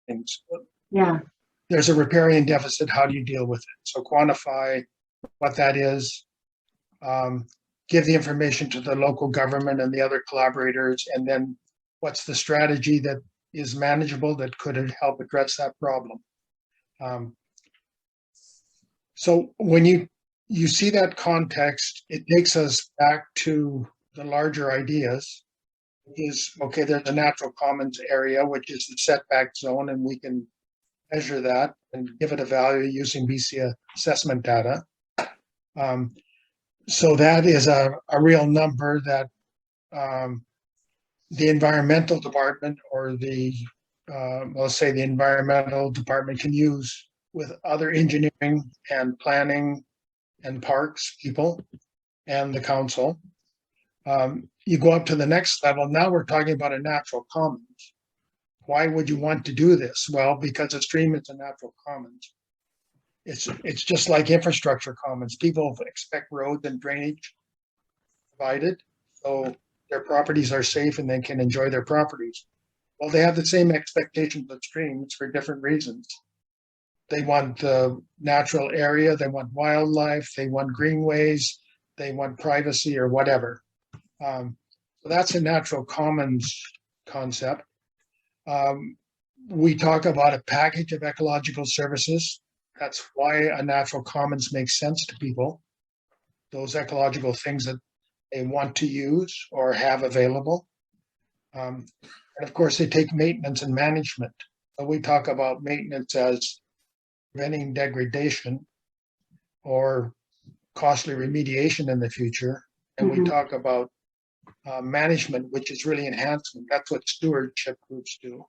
things. Yeah. There's a riparian deficit. How do you deal with it? So quantify what that is, give the information to the local government and the other collaborators, and then what's the strategy that is manageable that could help address that problem. So when you see that context, it takes us back to the larger ideas. Is okay, there's a natural commons area, which is the setback zone, and we can measure that and give it a value using BC assessment data. So that is a real number that the environmental department or the, let's say the environmental department can use with other engineering and planning and parks people and the council. You go up to the next level. Now we're talking about a natural commons. Why would you want to do this? Well, because a stream is a natural commons. It's just like infrastructure commons. People expect roads and drainage provided, so their properties are safe and they can enjoy their properties. Well, they have the same expectations of streams for different reasons. They want the natural area, they want wildlife, they want greenways, they want privacy or whatever. So that's a natural commons concept. We talk about a package of ecological services. That's why a natural commons makes sense to people. Those ecological things that they want to use or have available. And of course, they take maintenance and management. So we talk about maintenance as preventing degradation or costly remediation in the future. And we talk about management, which is really enhancement. That's what stewardship groups do.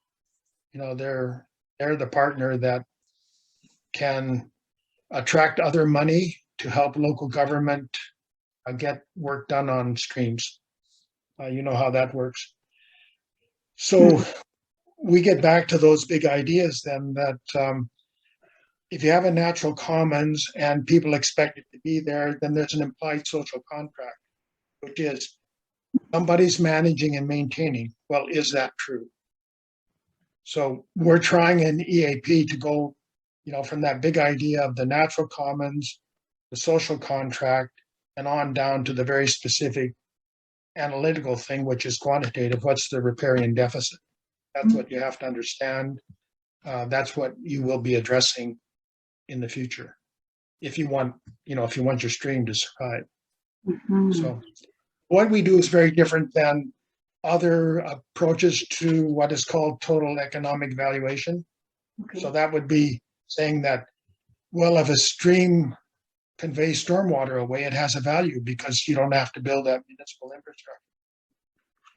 You know, they're the partner that can attract other money to help local government get work done on streams. You know how that works. So we get back to those big ideas then that if you have a natural commons and people expect it to be there, then there's an implied social contract, which is somebody's managing and maintaining. Well, is that true? So we're trying in EAP to go, you know, from that big idea of the natural commons, the social contract, and on down to the very specific analytical thing, which is quantitative. What's the riparian deficit? That's what you have to understand. That's what you will be addressing in the future if you want, you know, if you want your stream to survive. So what we do is very different than other approaches to what is called total economic valuation. So that would be saying that, well, if a stream conveys stormwater away, it has a value because you don't have to build that municipal infrastructure.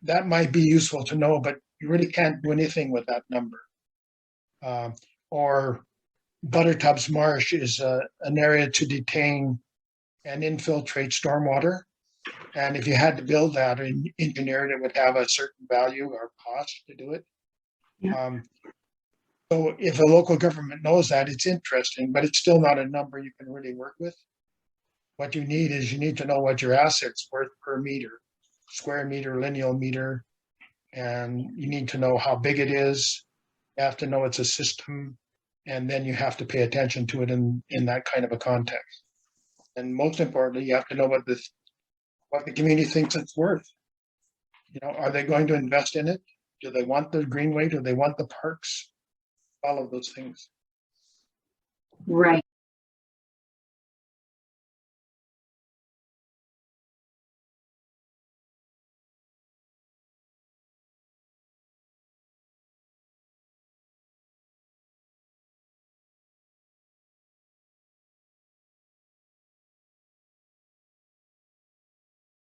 That might be useful to know, but you really can't do anything with that number. Or Buttertub's Marsh is an area to detain and infiltrate stormwater. And if you had to build that or engineer it, it would have a certain value or cost to do it. So if a local government knows that, it's interesting, but it's still not a number you can really work with. What you need is you need to know what your asset's worth per meter, square meter, lineal meter, and you need to know how big it is. You have to know it's a system, and then you have to pay attention to it in that kind of a context. And most importantly, you have to know what the community thinks it's worth. You know, are they going to invest in it? Do they want the greenway? Do they want the parks? All of those things. Right.